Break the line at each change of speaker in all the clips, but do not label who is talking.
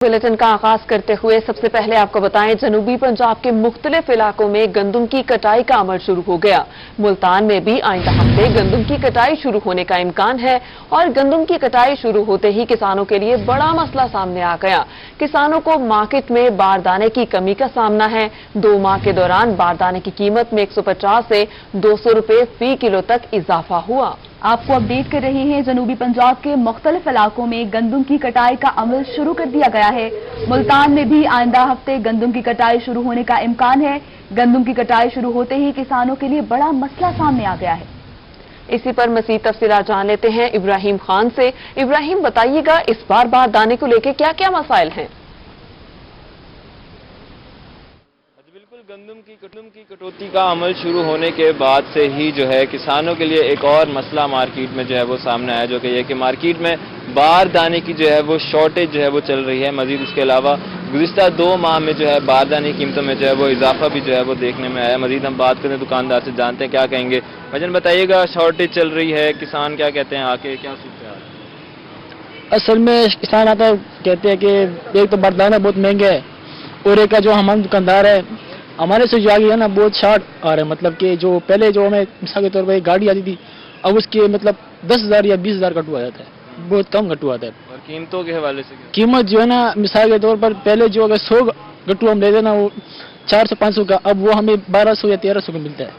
Bulletin का आगाज करते हुए सबसे पहले आपको बताएं, जनूबी पंजाब के मुख्तलिफ इलाकों में गंदम की कटाई का अमल शुरू हो गया। मुल्तान में भी आइंदा हफ्ते गंदम की कटाई शुरू होने का इम्कान है और गंदम की कटाई शुरू होते ही किसानों के लिए बड़ा मसला सामने आ गया। किसानों को मार्केट में बारदाने की कमी का सामना है। 2 माह के दौरान बारदाने की कीमत में 150 से 200 रुपए फी किलो तक इजाफा हुआ।
आपको अपडेट कर रहे हैं, जनूबी पंजाब के मुख्तलिफ इलाकों में गंदम की कटाई का अमल शुरू कर दिया गया है। मुल्तान में भी आइंदा हफ्ते गंदम की कटाई शुरू होने का इम्कान है। गंदम की कटाई शुरू होते ही किसानों के लिए बड़ा मसला सामने आ गया है।
इसी पर मज़ीद तफसीलात जान लेते हैं इब्राहिम खान से। इब्राहिम, बताइएगा इस बार बारदाने को लेकर क्या क्या मसाइल हैं?
गंदम की कटौती का अमल शुरू होने के बाद से ही जो है किसानों के लिए एक और मसला मार्केट में जो है वो सामने आया, जो कि ये कि मार्केट में बारदाने की जो है वो शॉर्टेज जो है वो चल रही है। मजीद उसके अलावा गुज़िश्ता 2 माह में जो है बारदाने की कीमतों में जो है वो इजाफा भी जो है वो देखने में आया। मजीद हम बात करें दुकानदार से, जानते हैं क्या कहेंगे। भजन बताइएगा, शॉर्टेज चल रही है, किसान क्या कहते हैं, आके क्या सूरत है?
असल में किसान आता कहते हैं कि एक तो बारदाना बहुत महंगा है और एक का जो हमारे दुकानदार है हमारे से जो आ गया ना बहुत शार्ट आ रहा है। मतलब कि जो पहले जो हमें मिसाल के तौर पर एक गाड़ी आती थी, अब उसके मतलब 10,000 या 20,000 कटवा जाता है, बहुत कम कटवा आता है।
और कीमतों के हवाले से
कीमत जो है ना, मिसाल के तौर पर पहले जो अगर 100 गट्टू हम लेते ना वो 400-500 का, अब वो हमें 1200 या 1300 का मिलता है।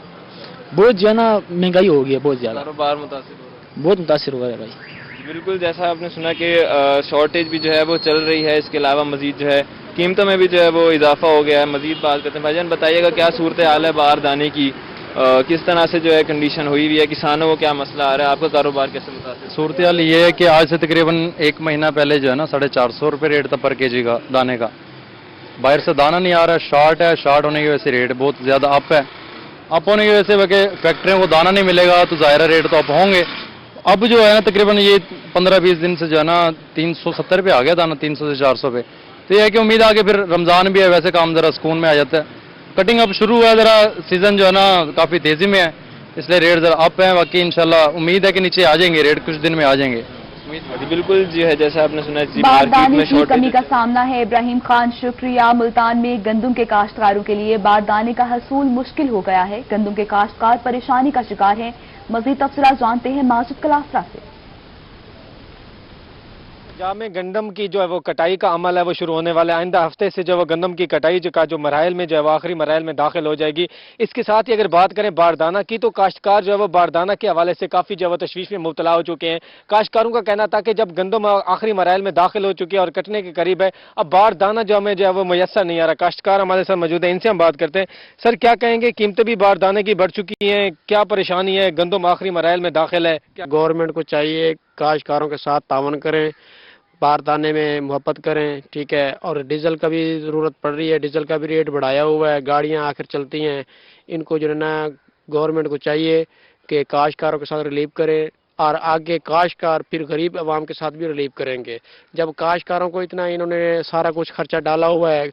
बहुत जो है ना महंगाई हो गई है, बहुत ज्यादा,
कारोबार मुतासिर हो रहा है,
बहुत मुतासिर हुआ है भाई।
बिल्कुल, जैसा आपने सुना कि शॉर्टेज भी जो है वो चल रही है, इसके अलावा मजीद जो है कीमतों में भी जो है वो इजाफा हो गया है। मजीद बात करते हैं। भाईजान बताइएगा क्या सूरत हाल है बारदाने की, किस तरह से जो है कंडीशन हुई हुई है, किसानों को क्या मसला आ रहा है, आपका कारोबार कैसे मुतासिर?
सूरत हाल ये है कि आज से तकरीबन 1 महीना पहले जो है ना 450 रुपये रेट था पर केजी का दाने का। बाहर से दाना नहीं आ रहा है, शार्ट है, शार्ट होने की वजह से रेट बहुत ज़्यादा अप है। अप होने की वजह से फैक्ट्रियों को दाना नहीं मिलेगा तो ज़ाहिर रेट तो अप होंगे। अब जो है ना तकरीबन ये 15-20 दिन से जो है ना 370 पे आ गया दाना, 300 से 400 पे। तो ये है कि उम्मीद आगे फिर रमज़ान भी है, वैसे काम ज़रा सुकून में आ जाता है। कटिंग अब शुरू हुआ है, ज़रा सीज़न जो है ना काफ़ी तेज़ी में है, इसलिए रेट ज़रा अप है। बाकी इंशाल्लाह उम्मीद है कि नीचे आ जाएंगे रेट, कुछ दिन में आ जाएंगे।
बिल्कुल जी है, जैसा आपने सुना
बारदाने की कमी का सामना है। इब्राहिम खान, शुक्रिया। मुल्तान में गंदम के काश्तकारों के लिए बारदाने का हसूल मुश्किल हो गया है। गंदम के काश्तकार परेशानी का शिकार हैं। मज़ीद तफसीलात जानते हैं माजिद कलाफरा से।
पंजाब में गंदम की जो है वो कटाई का अमल है वो शुरू होने वाला है। आइंदा हफ्ते से जो है गंदम की कटाई जो मराइल में जो है वो आखिरी मराइल में दाखिल हो जाएगी। इसके साथ ही अगर बात करें बारदाना की, तो काश्तकार जो है वो बारदाना के हवाले से काफ़ी जो है वो तशवीश में मुब्तला हो चुके हैं। काश्तकारों का कहना था कि जब गंदम आखिरी मराइल में दाखिल हो चुकी है और कटने के करीब है, अब बारदाना जो हमें जो है वो मुयस्सर नहीं आ रहा। काश्तकार हमारे साथ मौजूद है, इनसे हम बात करते हैं। सर, क्या कहेंगे, कीमतें भी बारदाने की बढ़ चुकी हैं, क्या परेशानी है, गंदम आखिरी मराइल में दाखिल है?
गवर्नमेंट को चाहिए काश्तकारों के साथ तावन करें, बारदाने में मोहब्बत करें, ठीक है। और डीजल का भी ज़रूरत पड़ रही है, डीजल का भी रेट बढ़ाया हुआ है, गाड़ियां आखिर चलती हैं। इनको जो है ना गवर्नमेंट को चाहिए कि काश्तकारों के साथ रिलीव करें और आगे काश्तकार फिर गरीब आवाम के साथ भी रिलीव करेंगे। जब काश्तकारों को इतना इन्होंने सारा कुछ खर्चा डाला हुआ है,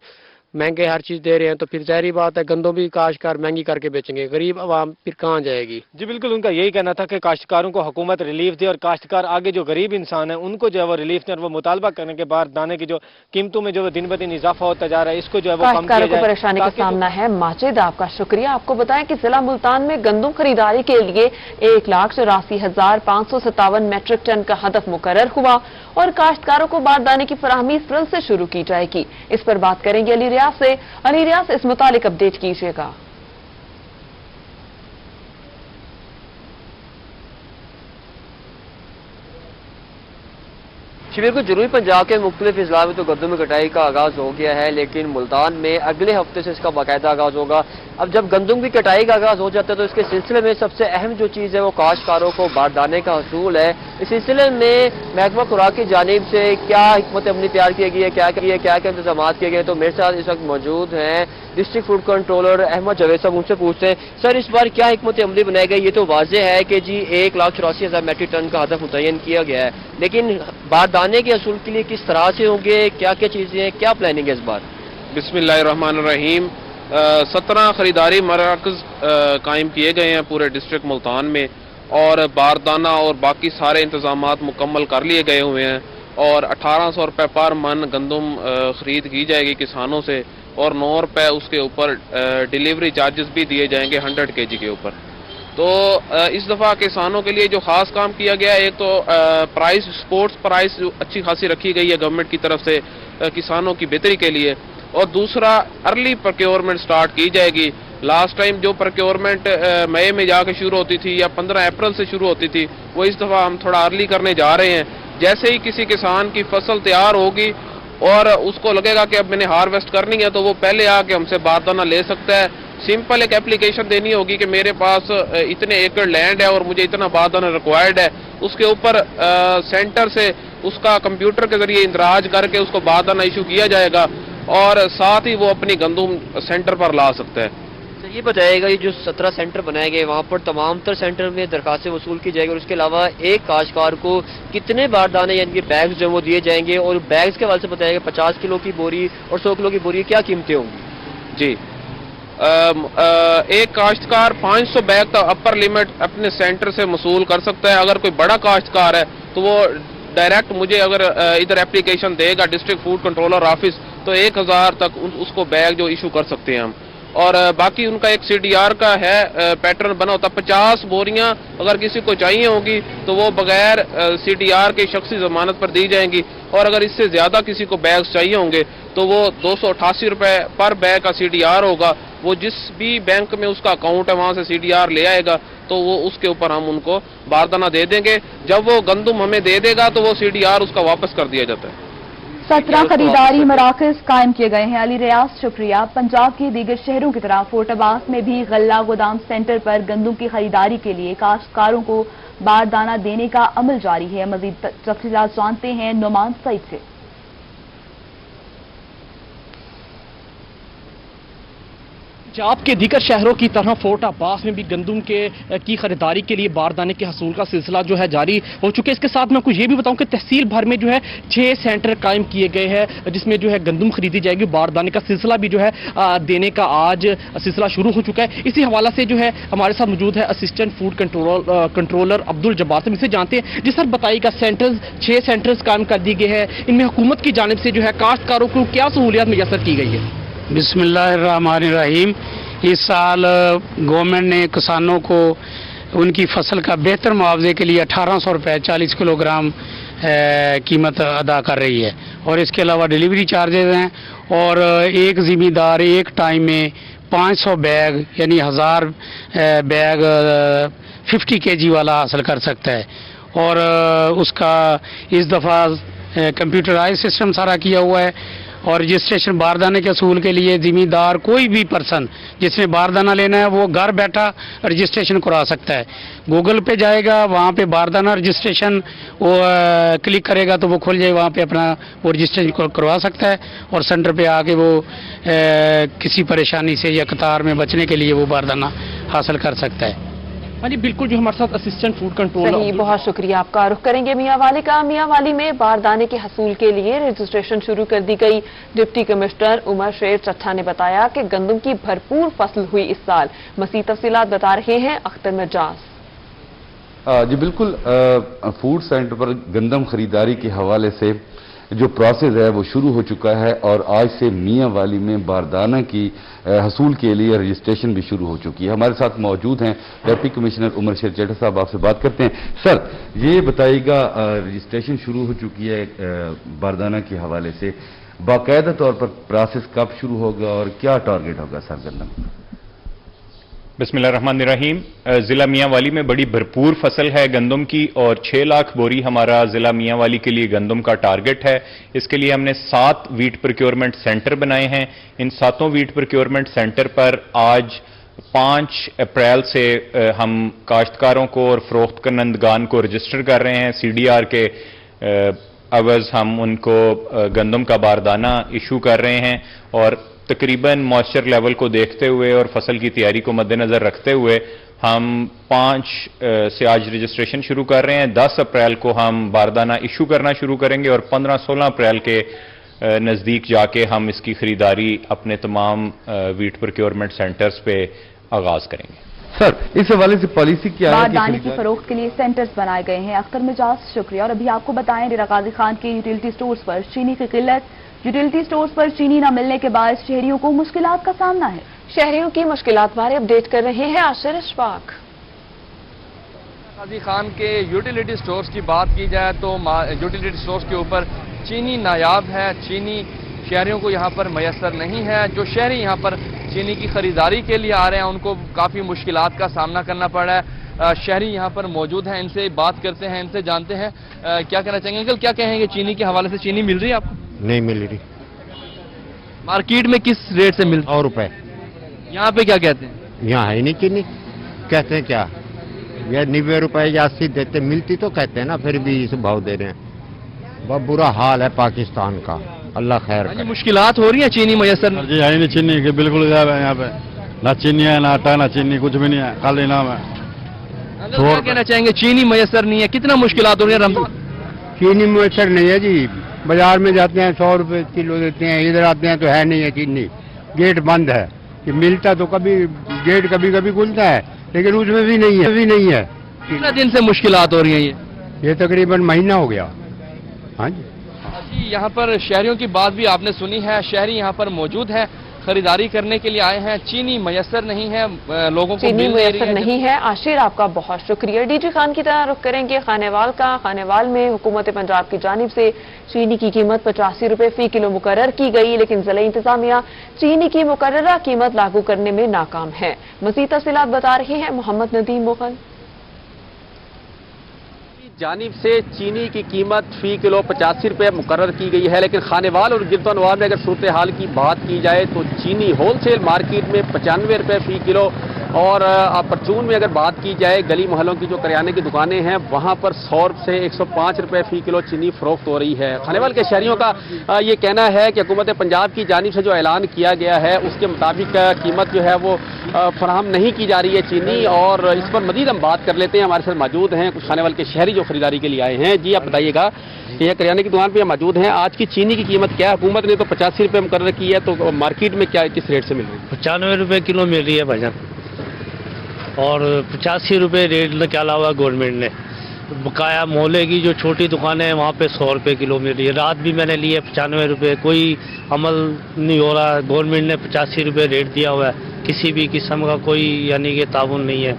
महंगे हर चीज़ दे रहे हैं, तो फिर ज़ाहिर बात है गंदों भी काश्तकार महंगी करके बेचेंगे, गरीब आवाम फिर कहाँ जाएगी?
जी बिल्कुल, उनका यही कहना था कि काश्तकारों को हुकूमत रिलीफ दे और काश्तकार आगे जो गरीब इंसान है उनको जो है वो रिलीफ दे और वो मुतालबा करने के बाद दाने की जो कीमतों में जो दिन ब दिन इजाफा होता जा रहा है, इसको जो है वो कम किया जाए।
परेशानी का सामना है। माजिद, आपका शुक्रिया। आपको बताएं कि जिला मुल्तान में गंदम खरीदारी के लिए 1,84,557 मेट्रिक टन का हदफ मुकर्रर हुआ और काश्तकारों को बारदाने की फराहमी फिर से शुरू की जाएगी। इस पर बात करेंगे अली रियाज से। अली रियाज, इस मुतालिक अपडेट कीजिएगा।
बिल्कुल, जनूबी पंजाब के मुख्तलिफ अजला में तो गंदम की कटाई का आगाज़ हो गया है, लेकिन मुल्तान में अगले हफ्ते से इसका बाकायदा आगाज़ होगा। अब जब गंदम की कटाई का आगाज़ हो जाता है तो इसके सिलसिले में सबसे अहम जो चीज़ है वो काश्तकारों को बारदाने का हसूल है। इस सिलसिले में महकमा खुराक की जानिब से क्या हिकमत अमली तैयार की गई है, क्या इंतजाम किए गए, तो मेरे साथ इस वक्त मौजूद हैं district food controller Ahmad Javed साहब, उनसे पूछते हैं। सर, इस बार क्या हिकमत अमली बनाई गई? ये तो वाज़ेह है कि जी 1,84,000 मेट्रिक टन का हदफ मुतय्यन किया गया है, लेकिन बारदाने के हसूल के लिए किस तरह से होंगे, क्या क्या चीज़ें हैं, क्या प्लानिंग है इस बार?
बिस्मिल्लाहिर्रहमानिर्रहीम। 17 खरीदारी मराकज़ कायम किए गए हैं पूरे डिस्ट्रिक्ट मुल्तान में और बारदाना और बाकी सारे इंतजामात मुकम्मल कर लिए गए हुए हैं اور 1800 روپے پر من گندم خرید کی جائے گی کسانوں سے اور 9 روپے اس کے اوپر ڈیلیوری چارجز بھی دیے جائیں گے 100 kg کے اوپر. تو اس دفعہ کسانوں کے لیے جو خاص کام کیا گیا ہے، ایک تو پرائس سپورٹس پرائس اچھی خاصی رکھی گئی ہے گورنمنٹ کی طرف سے کسانوں کی بہتری کے لیے، اور دوسرا ارلی پروکیورمنٹ سٹارٹ کی جائے گی. لاسٹ ٹائم جو پروکیورمنٹ مئی میں جا کے شروع ہوتی تھی یا 15 اپریل سے شروع ہوتی تھی، وہ اس دفعہ ہم تھوڑا ارلی کرنے جا رہے ہیں. جیسے ہی کسی کسان کی فصل تیار ہوگی اور اس کو لگے گا کہ اب میں نے ہارویسٹ کرنی ہے، تو وہ پہلے آ کے ہم سے باردانہ لے سکتا ہے. سمپل ایک اپلیکیشن دینی ہوگی کہ میرے پاس اتنے ایکڑ لینڈ ہے اور مجھے اتنا باردانہ ریکوائرڈ ہے. اس کے اوپر سینٹر سے اس کا کمپیوٹر کے ذریعے اندراج کر کے اس کو باردانہ ایشو کیا جائے گا اور ساتھ ہی وہ اپنی گندم سینٹر پر لا سکتا ہے.
یہ بتائے گا یہ جو 17 سینٹر بنائے گئے وہاں پر تمام تر سینٹر میں درخواستیں وصول کی جائے گی، اور اس کے علاوہ ایک کاشتکار کو کتنے باردانے یعنی کہ بیگز جو وہ دیے جائیں گے، اور بیگز کے حوالے سے بتائے گا 50 کلو کی بوری اور 100 کلو کی بوری کیا قیمتیں ہوں گی؟
جی ایک کاشتکار 500 بیگ کا اپر لمٹ اپنے سینٹر سے وصول کر سکتا ہے. اگر کوئی بڑا کاشتکار ہے تو وہ ڈائریکٹ مجھے اگر ادھر اپلیکیشن دے گا ڈسٹرکٹ فوڈ کنٹرولر آفس، تو 1000 تک اس کو بیگ جو ایشو کر سکتے ہیں ہم. اور باقی ان کا ایک CDR کا ہے پیٹرن بنا ہوتا. 50 بوریاں اگر کسی کو چاہیے ہوگی تو وہ بغیر CDR کے شخصی ضمانت پر دی جائیں گی، اور اگر اس سے زیادہ کسی کو بیگز چاہیے ہوں گے تو وہ 288 روپے پر بیگ کا CDR ہوگا. وہ جس بھی بینک میں اس کا اکاؤنٹ ہے وہاں سے CDR لے آئے گا تو وہ اس کے اوپر ہم ان کو باردانہ دے دیں گے. جب وہ گندم ہمیں دے دے گا تو وہ CDR اس کا واپس کر دیا جاتا ہے.
17 خریداری مراکز قائم کیے گئے ہیں. علی ریاض شکریہ. پنجاب کے دیگر شہروں کی طرح فورٹ عباس میں بھی غلہ گودام سینٹر پر گندم کی خریداری کے لیے کاشتکاروں کو باردانہ دینے کا عمل جاری ہے. مزید تفصیلات جانتے ہیں نعمان سعید سے.
پنجاب کے دیگر شہروں کی طرح فورٹ عباس میں بھی گندم کی خریداری کے لیے باردانے کے حصول کا سلسلہ جو ہے جاری ہو چکے. اس کے ساتھ میں آپ کو یہ بھی بتاؤں کہ تحصیل بھر میں جو ہے 6 سینٹر قائم کیے گئے ہیں جس میں جو ہے گندم خریدی جائے گی. باردانے کا سلسلہ بھی جو ہے دینے کا آج سلسلہ شروع ہو چکا ہے. اسی حوالے سے جو ہے ہمارے ساتھ موجود ہے اسسٹنٹ فوڈ کنٹرولر عبد الجبار سے. اسے جانتے ہیں جس پر بتائیے گا 6 سینٹرز قائم کر دی گئے ہیں. ان میں حکومت کی جانب سے جو ہے کاشتکاروں کو کیا سہولیات میسر کی گئی ہے؟
بسم اللہ الرحمن الرحیم. اس سال گورنمنٹ نے کسانوں کو ان کی فصل کا بہتر معاوضے کے لیے 1800 روپے 40 کلو گرام قیمت ادا کر رہی ہے، اور اس کے علاوہ ڈیلیوری چارجز ہیں، اور ایک ذمہ دار ایک ٹائم میں 500 بیگ یعنی 1000 بیگ 50 kg والا حاصل کر سکتا ہے. اور اس کا اس دفعہ کمپیوٹرائز سسٹم سارا کیا ہوا ہے. اور رجسٹریشن باردانے کے حصول کے لیے ذمہ دار کوئی بھی پرسن جس نے باردانہ لینا ہے وہ گھر بیٹھا رجسٹریشن کروا سکتا ہے. گوگل پہ جائے گا، وہاں پہ باردانہ رجسٹریشن وہ کلک کرے گا تو وہ کھل جائے، وہاں پہ اپنا وہ رجسٹریشن کروا سکتا ہے، اور سینٹر پہ آ کے وہ کسی پریشانی سے یا قطار میں بچنے کے لیے وہ باردانہ حاصل کر سکتا ہے.
ہاں جی بالکل. جو ہمارے ساتھ اسسٹنٹ فوڈ کنٹرولر
صحیح، بہت شکریہ آپ کا. رخ کریں گے میاں والی کا. میاں والی میں باردانے کے حصول کے لیے رجسٹریشن شروع کر دی گئی. ڈپٹی کمشنر عمر شیر چٹھا نے بتایا کہ گندم کی بھرپور فصل ہوئی اس سال. مزید تفصیلات بتا رہے ہیں اختر مجاز.
جی بالکل. فوڈ سینٹر پر گندم خریداری کے حوالے سے جو پروسیس ہے وہ شروع ہو چکا ہے، اور آج سے میاں والی میں باردانہ کی حصول کے لیے رجسٹریشن بھی شروع ہو چکی ہے. ہمارے ساتھ موجود ہیں ڈپٹی کمشنر عمر شیر چٹھا صاحب. آپ سے بات کرتے ہیں. سر یہ بتائیے گا رجسٹریشن شروع ہو چکی ہے باردانہ کے حوالے سے، باقاعدہ طور پر پروسیس کب شروع ہوگا اور کیا ٹارگیٹ ہوگا سر گندم؟
بسم اللہ الرحمن الرحیم. ضلع میاں والی میں بڑی بھرپور فصل ہے گندم کی، اور 6 لاکھ بوری ہمارا ضلع میاں والی کے لیے گندم کا ٹارگٹ ہے. اس کے لیے ہم نے 7 ویٹ پروکیورمنٹ سینٹر بنائے ہیں. ان 7 ویٹ پروکیورمنٹ سینٹر پر آج 5 اپریل سے ہم کاشتکاروں کو اور فروخت کنندگان کو رجسٹر کر رہے ہیں. CDR کے عوض ہم ان کو گندم کا باردانہ ایشو کر رہے ہیں، اور تقریباً موئسچر لیول کو دیکھتے ہوئے اور فصل کی تیاری کو مد نظر رکھتے ہوئے ہم 5 سے آج رجسٹریشن شروع کر رہے ہیں. 10 اپریل کو ہم باردانہ ایشو کرنا شروع کریں گے، اور 15-16 اپریل کے نزدیک جا کے ہم اس کی خریداری اپنے تمام ویٹ پروکیورمنٹ سینٹرز پہ آغاز کریں گے.
सर, इस हवाले से पॉलिसी क्या है?
बारदाने की फरोख्त के लिए सेंटर्स बनाए गए हैं। अख्तर मिजाज, शुक्रिया। और अभी आपको बताएं, डेरा गाजी खान के यूटिलिटी स्टोर्स पर चीनी की किल्लत। यूटिलिटी स्टोर्स पर चीनी न मिलने के बाद शहरियों को मुश्किलात का सामना है।
शहरियों की मुश्किलात बारे अपडेट कर रहे हैं आशिर इशफाक।
गाजी खान के यूटिलिटी स्टोर्स की बात की जाए तो यूटिलिटी स्टोर्स के ऊपर चीनी नायाब है। चीनी शहरियों को यहाँ पर मैसर नहीं है। जो शहरी यहाँ पर चीनी की खरीदारी के लिए आ रहे हैं उनको काफ़ी मुश्किलात का सामना करना पड़ रहा है। शहरी यहाँ पर मौजूद हैं, इनसे बात करते हैं, इनसे जानते हैं क्या कहना चाहेंगे। अंकल, क्या कहेंगे चीनी के हवाले से? चीनी मिल रही है आपको?
नहीं मिल रही।
मार्केट में किस रेट से मिल?
100 रुपए।
यहाँ पे क्या कहते हैं?
यहाँ है नहीं चीनी। कहते हैं क्या, ये 90 रुपए या 80 देते, मिलती तो कहते हैं ना, फिर भी इस भाव दे रहे हैं। बहुत बुरा हाल है पाकिस्तान का, अल्लाह खैर करे।
मुश्किलात हो रही है चीनी मैसर?
जी है नहीं चीनी के, बिल्कुल गायब है यहाँ पे। ना चीनी है, ना आटा, ना चीनी, कुछ भी नहीं है, खाली नाम है।
क्या कहना चाहेंगे? चीनी मैसर नहीं है, कितना मुश्किलात हो रही है रमजान?
चीनी मैसर नहीं है जी। बाजार में जाते हैं 100 रुपए किलो देते हैं, इधर आते हैं तो है नहीं है चीनी। गेट बंद है। कि मिलता तो कभी गेट कभी कभी खुलता है, लेकिन उसमें भी नहीं है।
कितना दिन से मुश्किलात हो रही है
ये तकरीबन महीना हो गया। हाँ जी।
जी, यहाँ पर शहरियों की बात भी आपने सुनी है। शहरी यहाँ पर मौजूद है, खरीदारी करने के लिए आए हैं। चीनी मैसर नहीं है, लोगों को
चीनी मैसर नहीं है। आशिर, आपका बहुत शुक्रिया। डीजी खान की तरह रुख करेंगे खानेवाल का। खानेवाल में हुकूमत पंजाब की जानिब से चीनी की कीमत 85 रुपए फी किलो मुकर्रर की गई, लेकिन ज़िला इंतजामिया चीनी की मुकर्ररा कीमत लागू करने में नाकाम है। मज़ीद तफसीलात बता रहे हैं मोहम्मद नदीम मुगल।
जानिब से चीनी की कीमत फी किलो 85 रुपये मुकर्रर की गई है, लेकिन खानेवाल और गिरदोनवा में अगर सूरत हाल की बात की जाए तो चीनी होलसेल मार्केट में 95 रुपये फी किलो, और परचून में अगर बात की जाए गली मोहल्लों की जो करियाने की दुकानें हैं वहां पर 100 से 105 रुपये फी किलो चीनी फरोख्त हो रही है। खानेवाल के शहरियों का ये कहना है कि हुकूमत पंजाब की जानिब से जो ऐलान किया गया है उसके मुताबिक कीमत जो है वो फराहम नहीं की जा रही है चीनी, और इस पर मजीद हम बात कर लेते हैं। हमारे साथ मौजूद हैं कुछ खानेवाल के शहरी जो खरीदारी के लिए आए हैं। जी, आप बताइएगा कि यह करियाने की दुकान पर मौजूद हैं, आज की चीनी की कीमत क्या है? हुकूमत ने तो 85 रुपये मुकर्रर की है, तो मार्केट में क्या किस रेट से मिल रही है?
95 रुपये किलो मिल रही है भाईजान, और 85 रुपये रेट निकाला हुआ गवर्नमेंट ने। बकाया मोहल्ले की जो छोटी दुकानें हैं वहाँ पे 100 रुपये किलो मिल रही है। रात भी मैंने ली है 95 रुपये, कोई अमल नहीं हो रहा। गवर्नमेंट ने 85 रुपये रेट दिया हुआ है, किसी भी किस्म का कोई यानी कि ताउन नहीं है।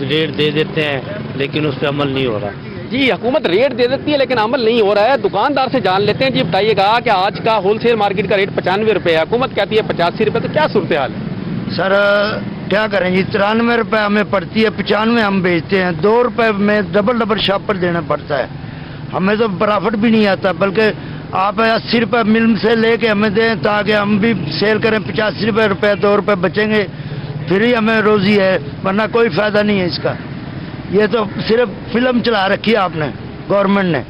रेट दे देते हैं लेकिन उस पर अमल नहीं हो रहा।
जी, हुकूमत रेट दे देती है लेकिन अमल नहीं हो रहा है। दुकानदार से जान लेते हैं। जी बताइएगा कि आज का होलसेल मार्केट का रेट 95 रुपये है, हुकूमत कहती है 85 रुपये, तो क्या सूरत हाल है?
सर क्या करें जी, 93 रुपये हमें पड़ती है, 95 हम बेचते हैं। 2 रुपये में डबल शॉप पर देना पड़ता है। हमें तो प्रॉफिट भी नहीं आता, बल्कि आप 80 रुपये मिल से लेके हमें दें ताकि हम भी सेल करें। 85 रुपये 2 रुपये बचेंगे, फिर ही हमें रोजी है, वरना कोई फायदा नहीं है इसका। ये तो सिर्फ फिल्म चला रखी है आपने, गवर्नमेंट ने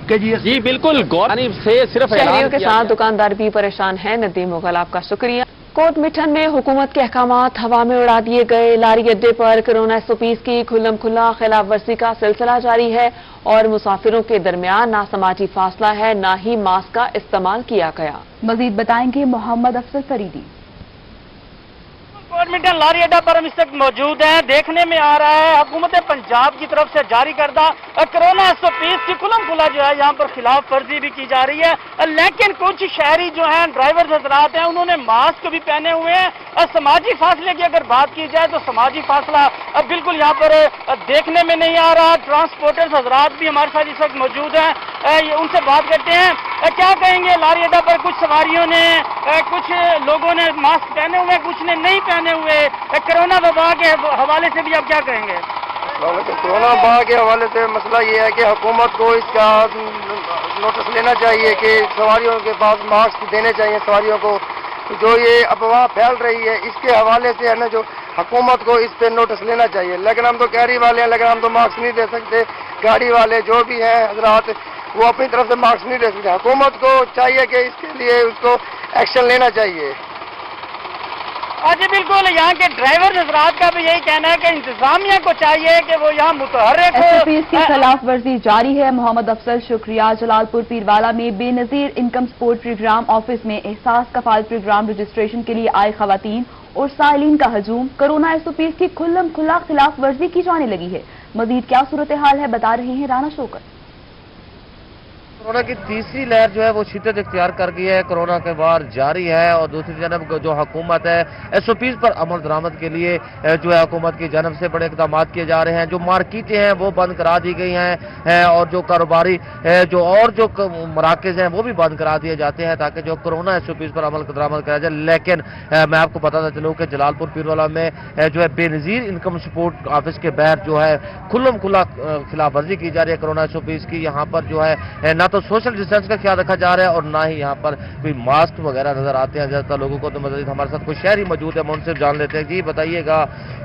कि
जी बिल्कुल गवर्नमेंट से सिर्फ
शहरियों के साथ दुकानदार भी परेशान है। नदीम मुगल, आपका शुक्रिया। कोट मिठन में हुकूमत के अहकामात हवा में उड़ा दिए गए। लारी अड्डे पर कोरोना SOPs की खुल्लम खुल्ला खिलाफ वर्जी का सिलसिला जारी है, और मुसाफिरों के दरमियान ना समाजी फासला है, ना ही मास्क का इस्तेमाल किया गया।
मजीद बताएंगे मोहम्मद अफजल फरीदी।
कोट मिठन लारी अड्डा पर हम इस वक्त मौजूद हैं। देखने में आ रहा है हुकूमत पंजाब की तरफ से जारी करदा कोरोना SOPs की खुल्लम खुल्ला जो है यहाँ पर खिलाफ वर्जी भी की जा रही है, लेकिन कुछ शहरी जो हैं, ड्राइवर हजरात हैं, उन्होंने मास्क भी पहने हुए हैं। समाजी फासले की अगर बात की जाए तो समाजी फासला बिल्कुल यहाँ पर देखने में नहीं आ रहा। ट्रांसपोर्टर्स हजरात भी हमारे साथ इस वक्त मौजूद हैं, उनसे बात करते हैं। क्या कहेंगे, लारी अड्डा पर कुछ सवारियों ने, कुछ लोगों ने मास्क पहने हुए, कुछ ने नहीं पहने हुए। कोरोना वबा के हवाले से भी आप क्या कहेंगे?
कोरोना वबा के हवाले से मसला ये है कि हुकूमत को इसका नोटिस लेना चाहिए कि सवारियों के पास मास्क देने चाहिए। सवारियों को जो ये अफवाह फैल रही है इसके हवाले से है ना, जो हुकूमत को इस पे नोटिस लेना चाहिए। लेकिन हम तो कैरी वाले हैं, लेकिन हम तो मास्क नहीं दे सकते। गाड़ी वाले जो भी हैं हजरात, वो अपनी तरफ से मास्क नहीं दे सकते। हुकूमत को चाहिए कि इसके लिए उसको एक्शन लेना चाहिए।
जी बिल्कुल, यहाँ के ड्राइवर हजरात का भी यही कहना है कि इंतजामिया को चाहिए कि वो यहाँ मुतहर्रिक
SOPs की खिलाफ वर्जी जारी है। मोहम्मद अफजल, शुक्रिया। जलालपुर पीरवाला में Benazir income support program office में एहसास कफाल प्रोग्राम रजिस्ट्रेशन के लिए आई खवातीन और साइलिन का हजूम, कोरोना SOPs की खुल्लम खुला खिलाफ वर्जी की जाने लगी है। मजीद क्या सूरत हाल है बता रहे हैं राना शौकत।
कोरोना की तीसरी लहर जो है वो शिद्दत इख्तियार कर गई है, कोरोना के वार जारी है और दूसरी जानब जो हुकूमत है SOPs पर अमल दरामद के लिए जो है हुकूमत की जानब से बड़े इकदाम किए जा रहे हैं। जो मार्केटें हैं वो बंद करा दी गई हैं और जो कारोबारी जो मराकज़ हैं वो भी बंद करा दिए जाते हैं ताकि जो कोरोना SOPs पर अमल दरामद कराया जाए। लेकिन मैं आपको बताता चलूँ कि जलालपुर पीरवाला में जो है बेनज़ीर इनकम सपोर्ट ऑफिस के बाहर जो है खुल्लम खुला खिलाफ वर्जी की जा रही है कोरोना SOPs की। यहाँ पर जो है ना तो सोशल डिस्टेंस का ख्याल रखा जा रहा है और ना ही यहाँ पर कोई मास्क वगैरह नजर आते हैं ज्यादातर लोगों को। तो मजीद हमारे साथ कोई शहरी मौजूद है, मैं उनसे जान लेते हैं। जी बताइएगा,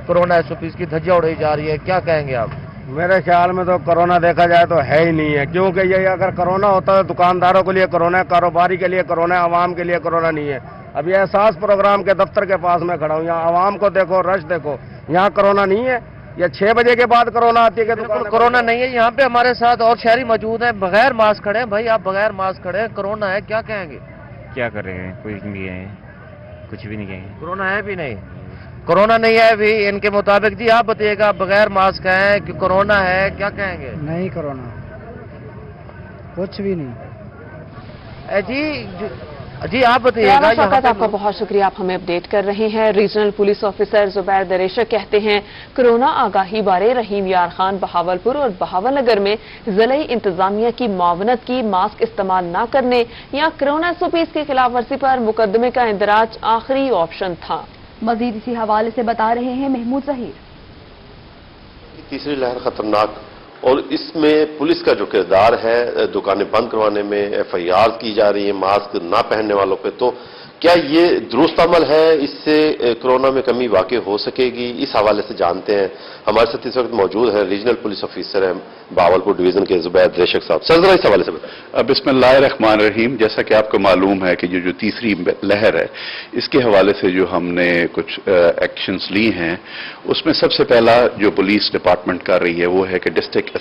कोरोना SOPs की धज्जियां उड़ाई जा रही है, क्या कहेंगे आप?
मेरे ख्याल में तो कोरोना देखा जाए तो है ही नहीं है, क्योंकि ये अगर कोरोना होता है दुकानदारों के लिए कोरोना है, कारोबारी के लिए कोरोना है, आवाम के लिए कोरोना नहीं है। अब ये एहसास प्रोग्राम के दफ्तर के पास में खड़ा हूँ, यहाँ आवाम को देखो, रश देखो, यहाँ कोरोना नहीं है। या 6 बजे के बाद कोरोना आती है कि
बिल्कुल कोरोना नहीं है। यहाँ पे हमारे साथ और शहरी मौजूद हैं, बगैर मास्क खड़े हैं। भाई आप बगैर मास्क खड़े हैं, कोरोना है, क्या कहेंगे?
क्या कर रहे हैं, कुछ नहीं है, कुछ भी नहीं कहेंगे।
कोरोना है भी नहीं, कोरोना नहीं है भी इनके मुताबिक। जी आप बताइएगा, बगैर मास्क है कि कोरोना है, क्या कहेंगे?
नहीं, कोरोना कुछ भी नहीं।
जी आप बताइएगा।
राना शौकत, आपका बहुत शुक्रिया, आप हमें अपडेट कर रहे हैं। रीजनल पुलिस ऑफिसर जुबैर दरेशक कहते हैं कोरोना आगाही बारे रहीम यार खान बहावलपुर और बहावलनगर में जिले इंतजामिया की मावनत की मास्क इस्तेमाल न करने या कोरोना SOPs की खिलाफ वर्जी पर मुकदमे का इंदराज आखिरी ऑप्शन था।
मजीद इसी हवाले से बता रहे हैं महमूद जहीर।
तीसरी लहर खतरनाक और इसमें पुलिस का जो किरदार है दुकानें बंद करवाने में, FIR की जा रही है मास्क ना पहनने वालों पे, तो क्या ये दुरुस्त अमल है? इससे कोरोना में कमी वाकई हो सकेगी? इस हवाले से जानते हैं। हमारे साथ इस वक्त मौजूद है रीजनल पुलिस ऑफिसर हैं बावलपुर डिवीजन के जुबैर दरेशक साहब। सर जरा इस हवाले से बताएं।
बिस्मिल्लाहिर्रहमानिर्रहीम। जैसा कि आपको मालूम है कि जो तीसरी लहर है, इसके हवाले से जो हमने कुछ एक्शंस ली हैं, उसमें सबसे पहला जो पुलिस डिपार्टमेंट कर रही है वो है कि डिस्ट्रिक्ट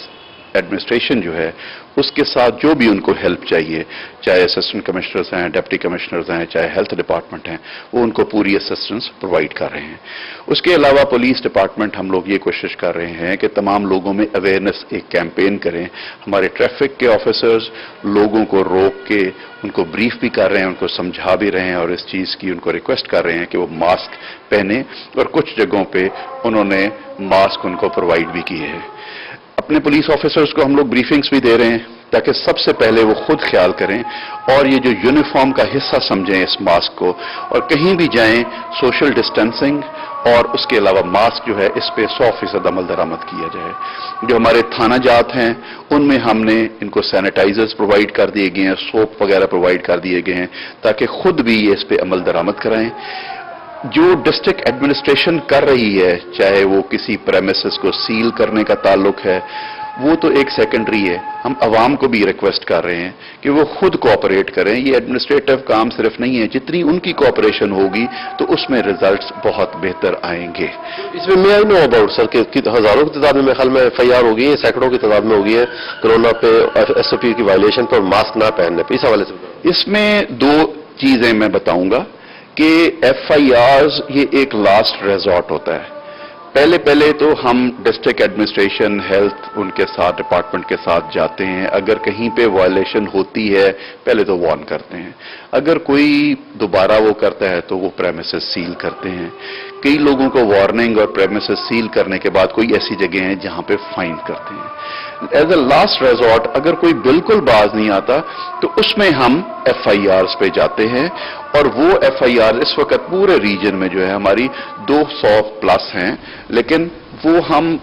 एडमिनिस्ट्रेशन जो है उसके साथ जो भी उनको हेल्प चाहिए, चाहे असिस्टेंट कमिश्नर्स हैं, डिप्टी कमिश्नर्स हैं, चाहे हेल्थ डिपार्टमेंट हैं, वो उनको पूरी असिस्टेंस प्रोवाइड कर रहे हैं। उसके अलावा पुलिस डिपार्टमेंट हम लोग ये कोशिश कर रहे हैं कि तमाम लोगों में अवेयरनेस एक कैंपेन करें। हमारे ट्रैफिक के ऑफिसर्स लोगों को रोक के उनको ब्रीफ भी कर रहे हैं, उनको समझा भी रहे हैं और इस चीज़ की उनको रिक्वेस्ट कर रहे हैं कि वो मास्क पहने, और कुछ जगहों पे उन्होंने मास्क उनको प्रोवाइड भी किए हैं। अपने पुलिस ऑफिसर्स को हम लोग ब्रीफिंग्स भी दे रहे हैं ताकि सबसे पहले वो खुद ख्याल करें और ये जो यूनिफॉर्म का हिस्सा समझें इस मास्क को, और कहीं भी जाएं सोशल डिस्टेंसिंग और उसके अलावा मास्क जो है इस पे 100% अमल दरामद किया जाए। जो हमारे थाना जात हैं उनमें हमने इनको सैनिटाइजर्स प्रोवाइड कर दिए गए हैं, सोप वगैरह प्रोवाइड कर दिए गए हैं ताकि खुद भी ये इस पे अमल दरामद कराएं। जो डिस्ट्रिक्ट एडमिनिस्ट्रेशन कर रही है, चाहे वो किसी प्रेमिसेस को सील करने का ताल्लुक है, वो तो एक सेकेंडरी है। हम आवाम को भी रिक्वेस्ट कर रहे हैं कि वो खुद कोऑपरेट करें। ये एडमिनिस्ट्रेटिव काम सिर्फ नहीं है, जितनी उनकी कोऑपरेशन होगी तो उसमें रिजल्ट्स बहुत बेहतर आएंगे।
इसमें मैं आई नो अबाउट सर कि हजारों की तादाद में मेरे ख्याल में FIR हो गई है, सैकड़ों की तादाद में हो गई है कोरोना पे SOP की वायलेशन पर मास्क ना पहनने पे। इस हवाले से
इसमें 2 चीजें मैं बताऊंगा कि FIRs ये एक लास्ट रिजॉर्ट होता है। पहले तो हम डिस्ट्रिक्ट एडमिनिस्ट्रेशन, हेल्थ, उनके साथ डिपार्टमेंट के साथ जाते हैं। अगर कहीं पे वायलेशन होती है पहले तो वार्न करते हैं, अगर कोई दोबारा वो करता है तो वो प्रेमिसेस सील करते हैं। कई लोगों को वार्निंग और प्रेमिसेस सील करने के बाद कोई ऐसी जगह हैं जहां पे फाइन करते हैं। एज ए लास्ट रिजॉर्ट अगर कोई बिल्कुल बाज नहीं आता तो उसमें हम FIRs पे जाते हैं, और वो FIR इस वक्त पूरे रीजन में जो है हमारी 200 प्लस हैं, लेकिन वो हम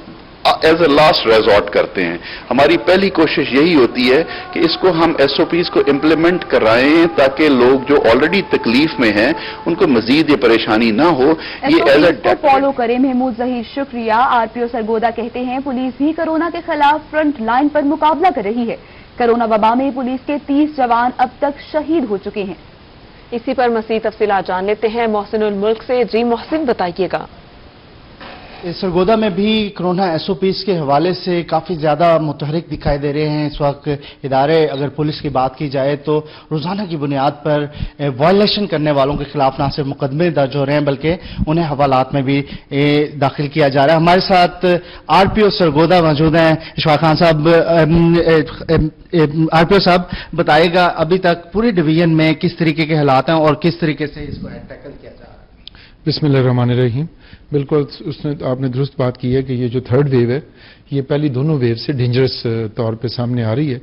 एज ए लास्ट रिजॉर्ट करते हैं। हमारी पहली कोशिश यही होती है कि इसको हम SOPs को इम्प्लीमेंट कराएं ताकि लोग जो ऑलरेडी तकलीफ में हैं उनको मजीद ये परेशानी ना हो। ये एज ए
फॉलो करें। महमूद जहीर शुक्रिया। RPO सरगोदा कहते हैं पुलिस भी कोरोना के खिलाफ फ्रंट लाइन पर मुकाबला कर रही है। कोरोना वबा में पुलिस के 30 जवान अब तक शहीद हो चुके हैं।
इसी पर मज़ीद तफसीलात जान लेते हैं मोहसिनुल मुल्क से। जी मोहसिन, बताइएगा।
सरगोदा में भी कोरोना एसओपीज के हवाले से काफ़ी ज़्यादा मुतहरिक दिखाई दे रहे हैं इस वक्त इदारे। अगर पुलिस की बात की जाए तो रोज़ाना की बुनियाद पर वायलेशन करने वालों के खिलाफ ना सिर्फ मुकदमे दर्ज हो रहे हैं बल्कि उन्हें हवालात में भी दाखिल किया जा रहा है। हमारे साथ आरपीओ सरगोदा मौजूद हैं इशफाक खान साहब। आरपीओ साहब बताइएगा अभी तक पूरे डिवीजन में किस तरीके के हालात हैं और किस तरीके से इसको टैकल किया जा रहा है?
बिस्मिल्लाहिर्रहमानिर्रहीम। बिल्कुल उसने आपने दुरुस्त बात की है कि ये जो थर्ड वेव है ये पहली दोनों वेव से डेंजरस तौर पे सामने आ रही है।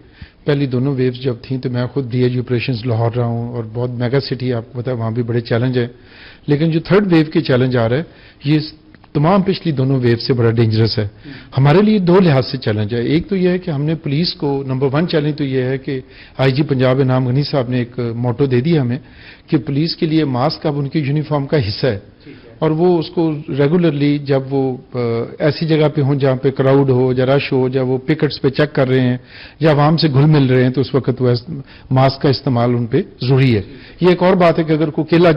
पहली दोनों वेव्स जब थी तो मैं खुद डीएजी ऑपरेशंस लाहौर रहा हूँ और बहुत मेगा सिटी आपको पता है वहाँ भी बड़े चैलेंज है, लेकिन जो थर्ड वेव के चैलेंज आ रहा है ये तमाम पिछली दोनों वेव से बड़ा डेंजरस है। हमारे लिए दो लिहाज से चैलेंज है। एक तो यह है कि हमने पुलिस को नंबर 1 चैलेंज तो यह है कि आईजी पंजाब इनाम गनी साहब ने एक मोटो दे दिया हमें कि पुलिस के लिए मास्क अब उनकी यूनिफॉर्म का हिस्सा है और वो उसको रेगुलरली जब वो ऐसी जगह पे हों जहाँ पे क्राउड हो या रश हो या वो पिकेट्स पे चेक कर रहे हैं या आवाम से घुल मिल रहे हैं तो उस वक्त वो मास्क का इस्तेमाल उन पे जरूरी है। ये एक और बात है कि अगर कोई केला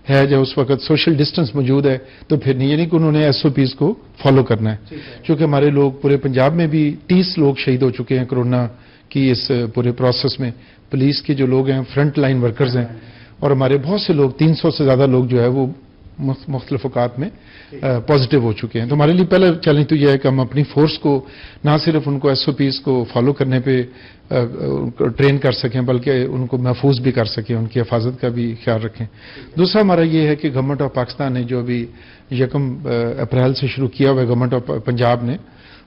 है जब उस वक्त सोशल डिस्टेंस मौजूद है तो फिर नहीं, यानी कि उन्होंने एसओपीज को फॉलो करना है। क्योंकि हमारे लोग पूरे पंजाब में भी 30 लोग शहीद हो चुके हैं कोरोना की इस पूरे प्रोसेस में। पुलिस के जो लोग हैं फ्रंट लाइन वर्कर्स हैं और हमारे बहुत से लोग 300 से ज्यादा लोग जो है वो मुख्तलिफ औकात में पॉजिटिव हो चुके हैं। तो हमारे लिए पहला चैलेंज तो यह है कि हम अपनी फोर्स को ना सिर्फ उनको एसओपीज को फॉलो करने पे ट्रेन कर सकें बल्कि उनको महफूज भी कर सकें, उनकी हिफाजत का भी ख्याल रखें। दूसरा हमारा ये है कि गवर्नमेंट ऑफ पाकिस्तान ने जो अभी 1 अप्रैल से शुरू किया हुआ है गवर्नमेंट ऑफ पंजाब ने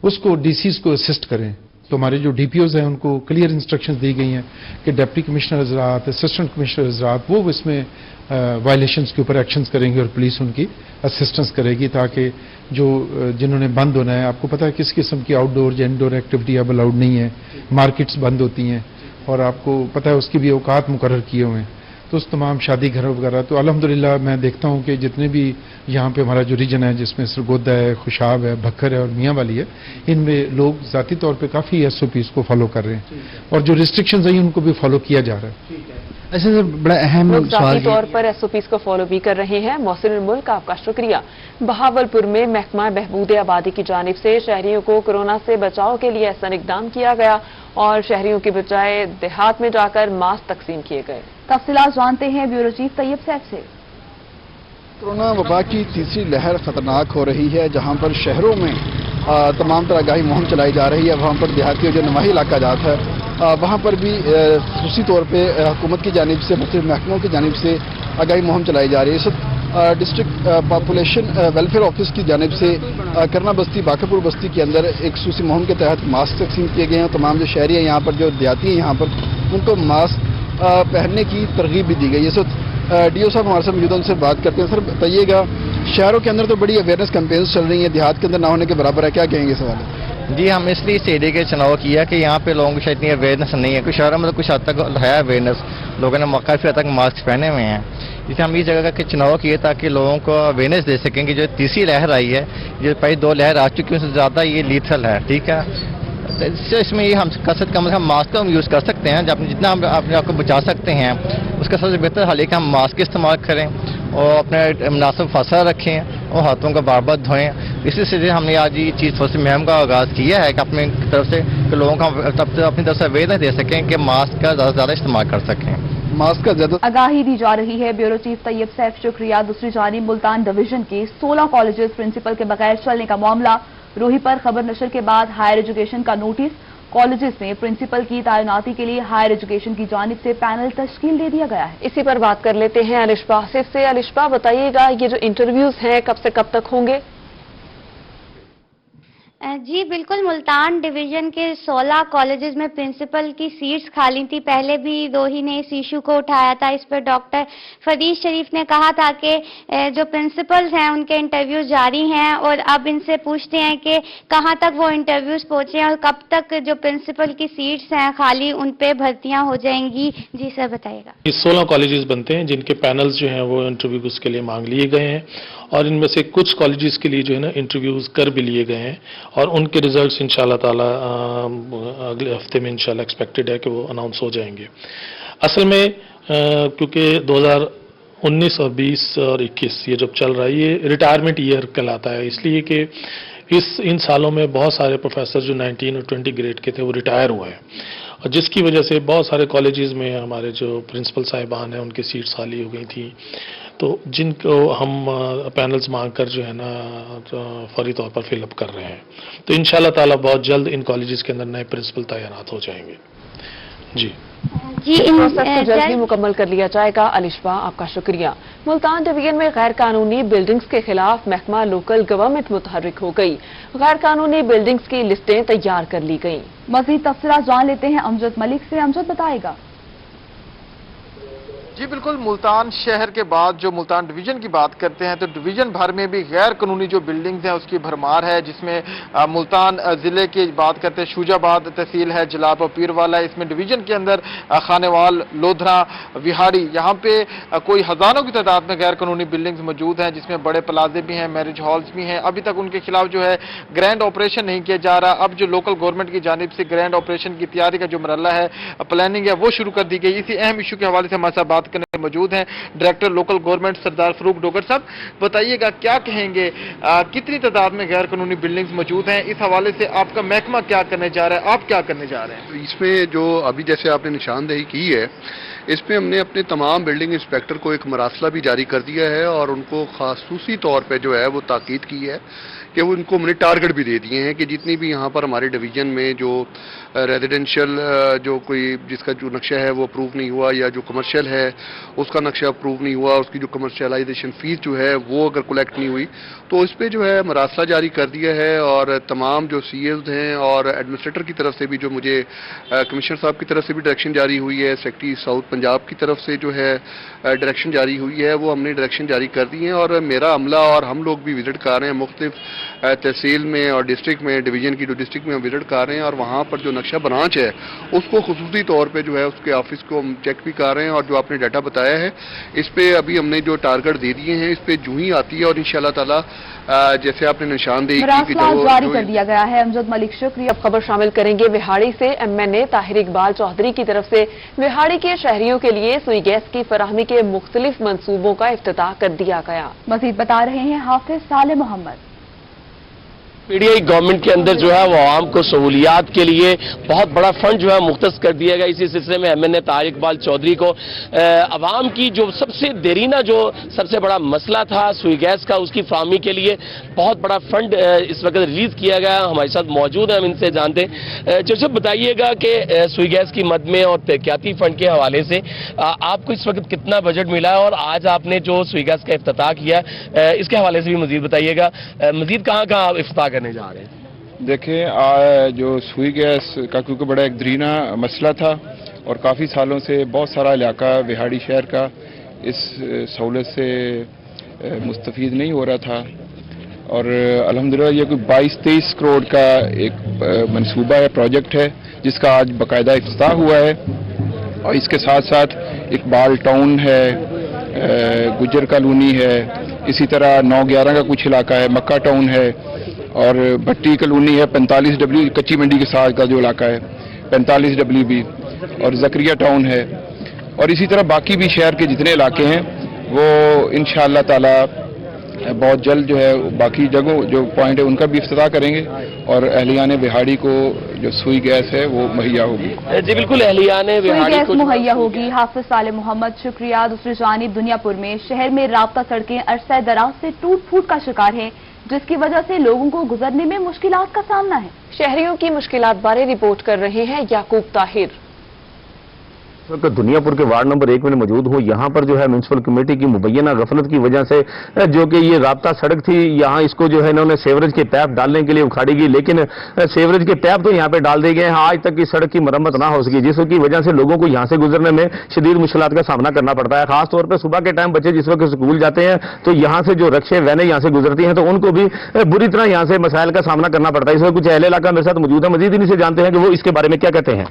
उसको डीसीज को असिस्ट करें। तो हमारे जो डीपीओज हैं उनको क्लियर इंस्ट्रक्शंस दी गई हैं कि डिप्टी कमिश्नर हजरात, असिस्टेंट कमिश्नर हजरात वो इसमें वायलेशंस के ऊपर एक्शंस करेंगे और पुलिस उनकी असिस्टेंस करेगी ताकि जो जिन्होंने बंद होना है, आपको पता है किस किस्म की आउटडोर या इंडोर एक्टिविटी अब अलाउड नहीं है, मार्केट्स बंद होती हैं और आपको पता है उसकी भी औकात मुकर्रर किए हुए हैं। तो उस तमाम शादी घर वगैरह तो अल्हम्दुलिल्लाह मैं देखता हूँ कि जितने भी यहाँ पे हमारा जो रीजन है जिसमें सरगोदा है, खुशाब है, भक्कर है और मियाँ वाली है, इनमें लोग ज़ाती तौर पे काफ़ी एसओपीज को फॉलो कर रहे हैं और जो रिस्ट्रिक्शंस हैं उनको भी फॉलो किया जा रहा है।
ऐसे तो बड़ा अहम
लोग
सवाल
ज़ाती तौर पर एसओपीज को फॉलो भी कर रहे हैं। मोहसिनुल मुल्क आपका शुक्रिया। बहावलपुर में महकमा बहबूद आबादी की जानिब से शहरियों को कोरोना से बचाव के लिए ऐसा इकदाम किया गया और शहरियों की बजाय देहात में जाकर मास्क तकसीम किए गए।
तफसीलात जानते हैं ब्यूरो चीफ तैयब सैफ से।
कोरोना वबा की तीसरी लहर खतरनाक हो रही है, जहां पर शहरों में तमाम तरह आगाही मुहिम चलाई जा रही है। वहां पर देहाती जो नवाही इलाका जात है वहां पर भी खसूसी तौर पे हुकूमत की जानिब से मुख्तलिफ महकमों की जानिब से आगाही मुहिम चलाई जा रही है। इस वक्त डिस्ट्रिक्ट पॉपुलेशन वेलफेयर ऑफिस की जानिब से करना बस्ती बाकापुर बस्ती के अंदर एक खसूसी मुहिम के तहत मास्क तकसीम किए गए हैं। तमाम जो शहरी हैं यहाँ पर जो देहाती हैं यहाँ पर उनको मास्क पहनने की तरगीब भी दी गई है। इस वक्त डीओ साहब हमारे साथ मौजूद, उनसे बात करते हैं। सर बताइएगा, शहरों के अंदर तो बड़ी अवेयरनेस कैंपेन्स चल रही हैं, देहात के अंदर ना होने के बराबर है, क्या कहेंगे इस हवाले?
जी, हम इसलिए इस एरिया के चुनाव किया कि यहाँ पे लोगों को शायद इतनी अवेयरनेस नहीं है। कुछ शहरों में तो कुछ हद तक है अवेयरनेस, लोगों ने काफ़ी हद तक मास्क पहने हुए हैं। इसलिए हम इस जगह के चुनाव किए ताकि लोगों को अवेयरनेस दे सकें कि जो तीसरी लहर आई है, जो पहले 2 लहर आ चुकी है उससे ज़्यादा ये लीथल है। ठीक है, इसमें ये हम कम से कम मास्क का हम यूज़ कर सकते हैं। जब जितना हम अपने आप को बचा सकते हैं उसका सबसे बेहतर हल है कि हम मास्क इस्तेमाल करें और अपने मुनासिब फासला रखें और हाथों को बार बार धोएं। इसी से हमने आज ये चीज़ फर्स्ट मुहिम का आगाज़ किया है कि अपनी तरफ से कि लोगों को अपनी तरफ से अवेयरनेस दे सकें कि मास्क का ज़्यादा से ज़्यादा इस्तेमाल कर सकें।
मास्क का ज़्यादा
आगाही दी जा रही है। ब्यूरो चीफ तैयब सैफ शुक्रिया। दूसरी जानिब मुल्तान डिवीजन के 16 कॉलेजेस प्रिंसिपल के बगैर चलने का मामला। रूही पर खबर नशर के बाद हायर एजुकेशन का नोटिस। कॉलेजेस में प्रिंसिपल की तैनाती के लिए हायर एजुकेशन की जानिब से पैनल तश्कील दे दिया गया है।
इसी पर बात कर लेते हैं अलिशबा आसिफ से। अलिशबा बताइएगा, ये जो इंटरव्यूज हैं कब से कब तक होंगे?
जी बिल्कुल, मुल्तान डिवीजन के 16 कॉलेजेस में प्रिंसिपल की सीट्स खाली थी। पहले भी रोही ने इस इशू को उठाया था। इस पर डॉक्टर फरीद शरीफ ने कहा था कि जो प्रिंसिपल्स हैं उनके इंटरव्यूज जारी हैं और अब इनसे पूछते हैं कि कहां तक वो इंटरव्यूज पहुंचे और कब तक जो प्रिंसिपल की सीट्स हैं खाली उन पे भर्तियां हो जाएंगी। जी सर बताइएगा।
16 कॉलेजेस बनते हैं जिनके पैनल्स जो हैं वो इंटरव्यूज के लिए मांग लिए गए हैं और इनमें से कुछ कॉलेजेस के लिए जो है ना इंटरव्यूज कर भी लिए गए हैं और उनके रिजल्ट्स इंशाल्लाह ताला अगले हफ्ते में इंशाल्लाह एक्सपेक्टेड है कि वो अनाउंस हो जाएंगे। असल में क्योंकि 19 और 20 और 21 ये जब चल रहा है ये रिटायरमेंट ईयर कहलाता है, इसलिए कि इन सालों में बहुत सारे प्रोफेसर जो 19 और 20 ग्रेड के थे वो रिटायर हुए हैं, और जिसकी वजह से बहुत सारे कॉलेजेस में हमारे जो प्रिंसिपल साहिबान हैं उनकी सीट्स खाली हो गई थी, तो जिनको हम पैनल्स मांगकर जो है ना फौरी तौर पर फिलअप कर रहे हैं। तो इंशाल्लाह ताला बहुत जल्द इन कॉलेजेस के अंदर नए प्रिंसिपल तैनात हो जाएंगे। जी
प्रोसेस को जल्द ही मुकम्मल कर लिया जाएगा। अलिशबा, आपका शुक्रिया। मुल्तान डिवीजन में गैर कानूनी बिल्डिंग्स के खिलाफ महकमा लोकल गवर्नमेंट मुतहर्रिक हो गई। गैर कानूनी बिल्डिंग्स की लिस्टें तैयार कर ली गई।
मजीद तफसीलात जान लेते हैं अमजद मलिक से। अमजद बताएगा।
जी बिल्कुल, मुल्तान शहर के बाद जो मुल्तान डिवीजन की बात करते हैं तो डिवीजन भर में भी गैर कानूनी जो बिल्डिंग्स हैं उसकी भरमार है, जिसमें मुल्तान जिले की बात करते हैं शूजाबाद तहसील है, जलाब और पीरवाला, इसमें डिवीजन के अंदर खानेवाल, लोधरा, विहाड़ी, यहाँ पे कोई हजारों की तादाद में गैर कानूनी बिल्डिंग्स मौजूद हैं, जिसमें बड़े प्लाजे भी हैं, मैरिज हॉल्स भी हैं। अभी तक उनके खिलाफ जो है ग्रैंड ऑपरेशन नहीं किया जा रहा। अब जो लोकल गवर्नमेंट की जानिब से ग्रैंड ऑपरेशन की तैयारी का जो मरहला है, प्लानिंग है, वो शुरू कर दी गई। इसी अहम इशू के हवाले से हमारे साथ बात करने मौजूद हैं डायरेक्टर लोकल गवर्नमेंट सरदार फरूक डोगर साहब। बताइएगा क्या कहेंगे, कितनी तादाद में गैर कानूनी बिल्डिंग्स मौजूद हैं, इस हवाले से आपका महकमा क्या करने जा रहा है, आप क्या करने जा रहे हैं?
इसमें जो अभी जैसे आपने निशानदेही की है, इसमें हमने अपने तमाम बिल्डिंग इंस्पेक्टर को एक मरासला भी जारी कर दिया है और उनको खासूसी तौर पे जो है वो ताकीद की है कि वो उनको हमने टारगेट भी दे दिए हैं कि जितनी भी यहाँ पर हमारे डिवीजन में जो रेजिडेंशियल जो कोई जिसका जो नक्शा है वो अप्रूव नहीं हुआ या जो कमर्शियल है उसका नक्शा अप्रूव नहीं हुआ, उसकी जो कमर्शियलाइजेशन फीस जो है वो अगर कलेक्ट नहीं हुई तो इस पर जो है मरासला जारी कर दिया है। और तमाम जो सीएज हैं और एडमिनिस्ट्रेटर की तरफ से भी जो मुझे कमिश्नर साहब की तरफ से भी डायरेक्शन जारी हुई है, सेक्रेटरी साउथ पंजाब की तरफ से जो है डायरेक्शन जारी हुई है, वो हमने डायरेक्शन जारी कर दी है। और मेरा अमला और हम लोग भी विजिट कर रहे हैं मुख्तलिफ तहसील में और डिस्ट्रिक्ट में, डिवीजन की जो डिस्ट्रिक्ट में हम विजिट कर रहे हैं और वहाँ पर जो नक्शा ब्रांच है उसको खुसूसी तौर पे जो है उसके ऑफिस को हम चेक भी कर रहे हैं। और जो आपने डाटा बताया है इस पे अभी हमने जो टारगेट दे दिए हैं इस पे जूं ही आती है और इंशाल्लाह ताला जैसे आपने निशानदेही की
जारी कर दिया गया है। अमजद मलिक शुक्रिया।
अब खबर शामिल करेंगे विहाड़ी से। एमएनए ताहिर इकबाल चौधरी की तरफ से विहाड़ी के शहरियों के लिए सुई गैस की फराहमी के मुख्तलिफ मंसूबों का इफ्तिताह कर दिया गया।
मजीद बता रहे हैं हाफिज साले मोहम्मद।
पीडीआई गवर्नमेंट के अंदर जो है वो आवाम को सहूलियात के लिए बहुत बड़ा फंड जो है मुख्तस कर दिया गया। इसी सिलसिले में एमएनए ताहिर इकबाल चौधरी को आवाम की जो सबसे देरीना जो सबसे बड़ा मसला था सुई गैस का, उसकी फराहमी के लिए बहुत बड़ा फंड इस वक्त रिलीज किया गया। हमारे साथ मौजूद है, हम इनसे जानते हैं। जब बताइएगा कि सुई गैस की मद में और तरक्याती फंड के हवाले से आपको इस वक्त कितना बजट मिला है और आज आपने जो सुई गैस का इफ्तिताह किया इसके हवाले से भी मजीद बताइएगा। मजीद कहाँ कहाँ इफ्तिताह करने जा रहे हैं?
देखिए, जो सुई गैस का क्योंकि बड़ा एक दरीना मसला था और काफ़ी सालों से बहुत सारा इलाका विहाड़ी शहर का इस सहूलत से मुस्तफीद नहीं हो रहा था और अल्हम्दुलिल्लाह ये कोई 22-23 करोड़ का एक मंसूबा है, प्रोजेक्ट है जिसका आज बाकायदा इफ्तिताह हुआ है। और इसके साथ साथ इकबाल टाउन है, गुजर कॉलोनी है, इसी तरह 9-11 का कुछ इलाका है, मक्का टाउन है और भट्टी कॉलोनी है, 45W कच्ची मंडी के साथ का जो इलाका है 45W भी, और जकरिया टाउन है। और इसी तरह बाकी भी शहर के जितने इलाके हैं वो इंशाअल्लाह ताला बहुत जल्द जो है बाकी जगहों जो पॉइंट है उनका भी इफ्तिताह करेंगे और अहलियान बिहाड़ी को जो सुई गैस है वो मुहैया होगी।
जी बिल्कुल, अहलियान बिहाड़ी को
मुहैया होगी। हाफिज साले मोहम्मद शुक्रिया। दूसरी जानिब दुनियापुर में शहर में राब्ता सड़कें अरसा दराज से टूट फूट का शिकार हैं, जिसकी वजह से लोगों को गुजरने में मुश्किलात का सामना है।
शहरियों की मुश्किलात बारे रिपोर्ट कर रहे हैं याकूब ताहिर।
दुनियापुर के वार्ड नंबर 1 में मौजूद हूँ। यहाँ पर जो है म्युनिसिपल कमेटी की मुबैना गफलत की वजह से जो कि ये राब्ता सड़क थी, यहाँ इसको जो है इन्होंने सेवरेज के पैप डालने के लिए उखाड़ी गई, लेकिन सेवरेज के पैप तो यहाँ पे डाल दिए गए हैं। आज तक इस सड़क की मरम्मत ना हो सकी, जिसकी वजह से लोगों को यहाँ से गुजरने में शदीद मुश्किलात का सामना करना पड़ता है। खासतौर पर सुबह के टाइम बच्चे जिस वक्त स्कूल जाते हैं तो यहाँ से जो रक्शे वैने यहाँ से गुजरती हैं तो उनको भी बुरी तरह यहाँ से मसाइल का सामना करना पड़ता है। इस वक्त कुछ अहले इलाका मेरे साथ मौजूद है, मजीद इनसे जानते हैं कि वो इसके बारे में क्या कहते हैं।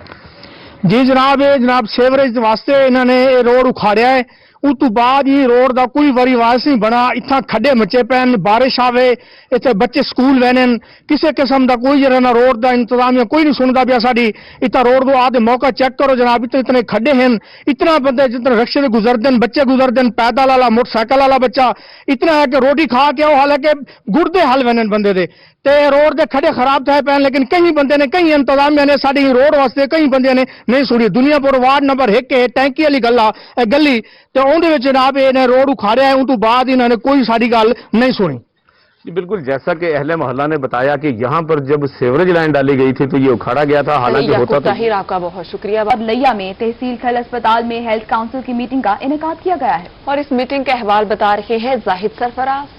जी जनाब, सेवरेज वास्ते इन्होंने रोड उखाड़िया है, ਉਸ ਤੋਂ ਬਾਅਦ ਹੀ ਰੋਡ ਦਾ ਕੋਈ ਵਾਰਿਵਾਸ ਨਹੀਂ ਬਣਾ। ਇੱਥਾਂ ਖੱਡੇ ਮੱਚੇ ਪੈਣ, ਬਾਰਿਸ਼ ਆਵੇ, ਇੱਥੇ ਬੱਚੇ ਸਕੂਲ ਵਹਿਣਨ, ਕਿਸੇ ਕਿਸਮ ਦਾ ਕੋਈ ਜਿਹੜਾ ਨਾ ਰੋਡ ਦਾ ਇੰਤਜ਼ਾਮੀਆ ਕੋਈ ਨਹੀਂ ਸੁਣਦਾ ਪਿਆ ਸਾਡੀ। ਇੱਥਾ ਰੋਡ ਤੋਂ ਆਦੇ ਮੌਕਾ ਚੈੱਕ ਕਰੋ ਜਨਾਬ, ਇਤਨੇ ਖੱਡੇ ਹਨ, ਇਤਨਾ ਬੰਦੇ ਜਿਤਨੇ ਰਕਸ਼ੇ ਦੇ ਗੁਜ਼ਰਦੇ ਹਨ, ਬੱਚੇ ਗੁਜ਼ਰਦੇ ਹਨ, ਪੈਦਲ ਵਾਲਾ मोटरसाइकिल वाला बच्चा इतना है कि रोटी खा के हालांकि गुर्दे हल वैन बंदे दे ते रोड दे खड़े खराब थे पैन, लेकिन कई बंदे ने कई इंतजामिया ने साडी रोड वास्ते कई बंदे ने नहीं सुनी। दुनियापुर वार्ड नंबर 1 के टैंकी वाली गली ते उहदे विच जनाब इन्हें रोड उखाड़िया है, उस तो बाद इन्होंने कोई साडी गल नहीं सुनी।
जी बिल्कुल, जैसा कि अहले मोहल्ला ने बताया कि यहाँ पर जब सीवरेज लाइन डाली गई थी तो ये उखाड़ा गया था, हालांकि होता था।
आपका बहुत शुक्रिया। अब लिया में तहसील खल अस्पताल में हेल्थ काउंसिल की मीटिंग का इनेकाद किया गया है
और इस मीटिंग के अहवाल बता रहे हैं जाहिद सरफराज।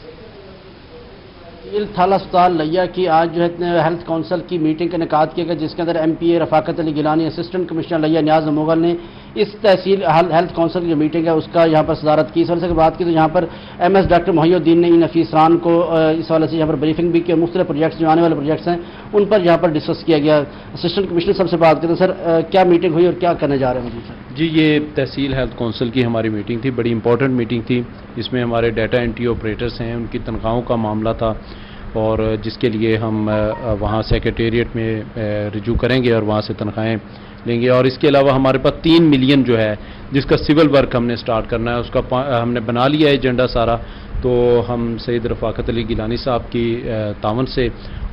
थल अस्पताल लिया की आज जो है हेल्थ काउंसिल की मीटिंग का इनेकाद किया गया, जिसके अंदर MPA Rafaqat Ali Gilani, assistant commissioner लिया नियाज मोगल ने इस तहसील हेल्थ काउंसिल की जो मीटिंग है उसका यहाँ पर सदारत की। इस वजह से बात की तो यहाँ पर MS डॉक्टर मोहिउद्दीन ने इन नफीसरान को इस वाले से यहाँ पर ब्रीफिंग भी की। मुख्तलिफ प्रोजेक्ट्स जो आने वाले प्रोजेक्ट्स हैं उन पर यहाँ पर डिस्कस किया गया। असिस्टेंट कमिश्नर साहब से बात करते हैं, सर क्या मीटिंग हुई और क्या करने जा रहे हैं सर?
जी, ये तहसील हेल्थ काउंसिल की हमारी मीटिंग थी, बड़ी इंपॉर्टेंट मीटिंग थी। इसमें हमारे डाटा एंट्री ऑपरेटर्स हैं, उनकी तनख्वाहों का मामला था और जिसके लिए हम वहाँ सेक्रेटेरिएट में रिज्यू करेंगे और वहाँ से तनख्वाहें लेंगे। और इसके अलावा हमारे पास 3 मिलियन जो है जिसका सिविल वर्क हमने स्टार्ट करना है, उसका हमने बना लिया है एजेंडा सारा। तो हम सैयद रफाकत अली गिलानी साहब की तावन से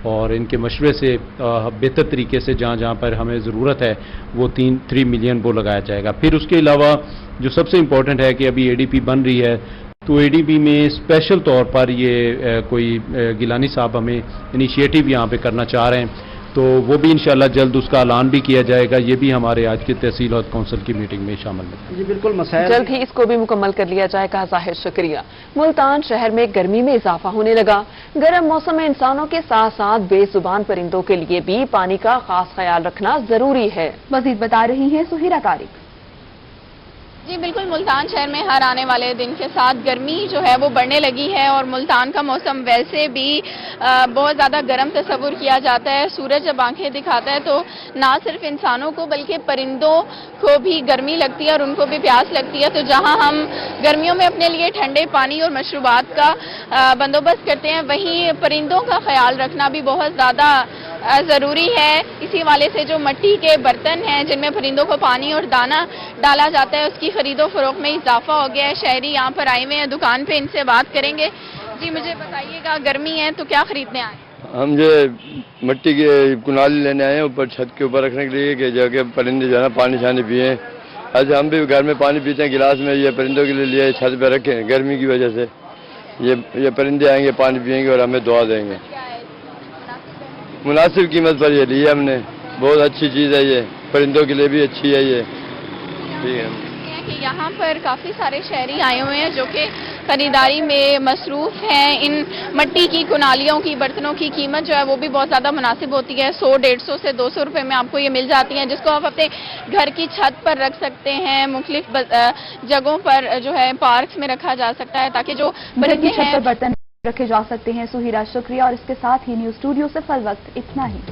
और इनके मशवरे से बेहतर तरीके से जहाँ जहाँ पर हमें ज़रूरत है वो 3 मिलियन वो लगाया जाएगा। फिर उसके अलावा जो सबसे इम्पोर्टेंट है कि अभी ADP बन रही है, तो ADP में स्पेशल तौर पर ये कोई गिलानी साहब हमें इनिशिएटिव यहाँ पे करना चाह रहे हैं, तो वो भी इंशाल्लाह जल्द उसका ऐलान भी किया जाएगा। ये भी हमारे आज की तहसील हेल्थ काउंसिल की मीटिंग में शामिल है।
जी बिल्कुल, मसाइल
जल्द ही इसको भी मुकम्मल कर लिया जाएगा। जाहिर शुक्रिया। मुल्तान शहर में गर्मी में इजाफा होने लगा। गर्म मौसम में इंसानों के साथ साथ बेजुबान परिंदों के लिए भी पानी का खास ख्याल रखना जरूरी है।
मजीद बता रही है सुहीरा तारिक।
जी बिल्कुल, मुल्तान शहर में हर आने वाले दिन के साथ गर्मी जो है वो बढ़ने लगी है और मुल्तान का मौसम वैसे भी बहुत ज़्यादा गर्म तस्वुर किया जाता है। सूरज जब आंखें दिखाता है तो ना सिर्फ इंसानों को बल्कि परिंदों को भी गर्मी लगती है और उनको भी प्यास लगती है। तो जहां हम गर्मियों में अपने लिए ठंडे पानी और मशरूबात का बंदोबस्त करते हैं, वहीं परिंदों का ख्याल रखना भी बहुत ज़्यादा ज़रूरी है। इसी वाले से जो मिट्टी के बर्तन हैं जिनमें परिंदों को पानी और दाना डाला जाता है, उसकी खरीदो फरोख्त में इजाफा हो गया है। शहरी यहाँ पर आए हुए हैं दुकान पे, इनसे बात करेंगे। जी मुझे बताइएगा, गर्मी है तो क्या खरीदने आए?
हम जो मिट्टी के कुनाली लेने आए हैं ऊपर छत के ऊपर रखने के लिए कि जाके परिंदे जो है ना पानी छानी पिए। आज हम भी घर में पानी पीते हैं गिलास में, ये परिंदों के लिए लिए छत पे रखे हैं। गर्मी की वजह से ये परिंदे आएंगे, पानी पियेंगे और हमें दुआ देंगे। मुनासिब कीमत पर ये लिए हमने, बहुत अच्छी चीज़ है ये, परिंदों के लिए भी अच्छी है ये। ठीक है
कि यहाँ पर काफ़ी सारे शहरी आए हुए हैं जो कि खरीदारी में मसरूफ़ हैं। इन मिट्टी की कुनालियों की बर्तनों की कीमत जो है वो भी बहुत ज़्यादा मुनासिब होती है। 100-150 से 200 रुपये में आपको ये मिल जाती हैं, जिसको आप अपने घर की छत पर रख सकते हैं। मुख्तलिफ जगहों पर जो है पार्क्स में रखा जा सकता है ताकि जो
बर्तन रखे जा सकते हैं। सुहीरा शुक्रिया। और इसके साथ ही न्यूज़ स्टूडियो से फल वक्त इतना ही।